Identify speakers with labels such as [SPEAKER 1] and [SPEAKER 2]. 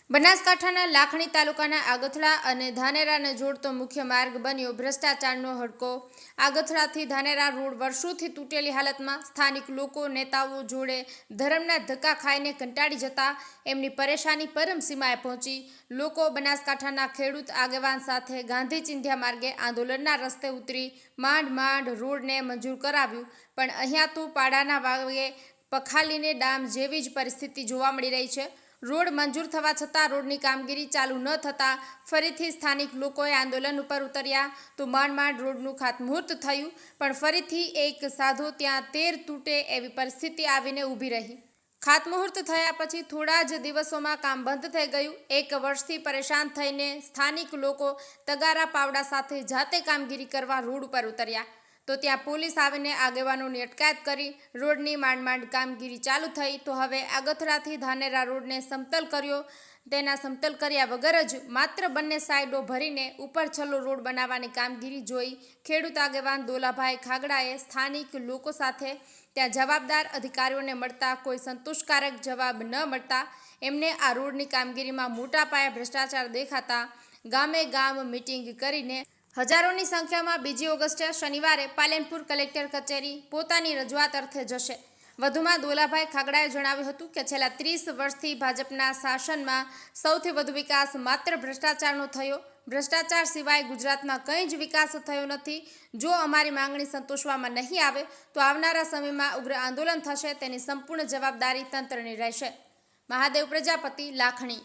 [SPEAKER 1] બનાસકાંઠાના લાખણી તાલુકાના આગથડા અને ધાનેરાને જોડતો મુખ્ય માર્ગ બન્યો ભ્રષ્ટાચારનો હડકો। આગથડાથી ધાનેરા રોડ વર્ષોથી તૂટેલી હાલતમાં સ્થાનિક લોકો નેતાઓ જોડે ધર્મના ધક્કા ખાઈને કંટાળી જતા એમની પરેશાની પરમસીમાએ પહોંચી। લોકો બનાસકાંઠાના ખેડૂત આગેવાન સાથે ગાંધી ચિંધ્યા માર્ગે આંદોલનના રસ્તે ઉતરી માંડ રોડને મંજૂર કરાવ્યું, પણ અહીંયા તો પાડાના વાગે પખાલીને ડામ જેવી જ પરિસ્થિતિ જોવા મળી રહી છે। રોડ મંજૂર થવા છતાં રોડની કામગીરી ચાલુ ન થતાં ફરીથી સ્થાનિક લોકોએ આંદોલન ઉપર ઉતર્યા તો માંડ રોડનું ખાતમુહૂર્ત થયું, પણ ફરીથી એક સાધો ત્યાં 13 તૂટે એવી પરિસ્થિતિ આવીને ઊભી રહી। ખાતમુહૂર્ત થયા પછી થોડા જ દિવસોમાં કામ બંધ થઈ ગયું। 1 વર્ષથી પરેશાન થઈને સ્થાનિક લોકો તગારા પાવડા સાથે જાતે કામગીરી કરવા રોડ ઉપર ઉતર્યા તો ત્યાં પોલીસ આવીને આગેવાનોની અટકાયત કરી રોડની માંડ કામગીરી ચાલુ થઈ। તો હવે આગથડાથી ધાનેરા રોડને સમતલ કર્યો। તેના સમતલ કર્યા વગર જ માત્ર બંને સાઈડો ભરીને ઉપર છલ્લો રોડ બનાવવાની કામગીરી જોઈ ખેડૂત આગેવાન દોલાભાઈ ખાગડાએ સ્થાનિક લોકો સાથે ત્યાં જવાબદાર અધિકારીઓને મળતા કોઈ સંતોષકારક જવાબ ન મળતા એમને આ રોડની કામગીરીમાં મોટા પાયે ભ્રષ્ટાચાર દેખાતા ગામે ગામ મિટિંગ કરીને હજારોની સંખ્યામાં 2 ઓગસ્ટે શનિવારે પાલનપુર કલેક્ટર કચેરી પોતાની રજૂઆત અર્થે જશે। વધુમાં દોલાભાઈ ખાગડાએ જણાવ્યું હતું કે છેલ્લા 30 વર્ષથી ભાજપના શાસનમાં સૌથી વધુ વિકાસ માત્ર ભ્રષ્ટાચારનો થયો। ભ્રષ્ટાચાર સિવાય ગુજરાતમાં કંઈ જ વિકાસ થયો નથી। જો અમારી માંગણી સંતોષવામાં નહીં આવે તો આવનારા સમયમાં ઉગ્ર આંદોલન થશે, તેની સંપૂર્ણ જવાબદારી તંત્રની રહેશે। મહાદેવ પ્રજાપતિ, લાખણી।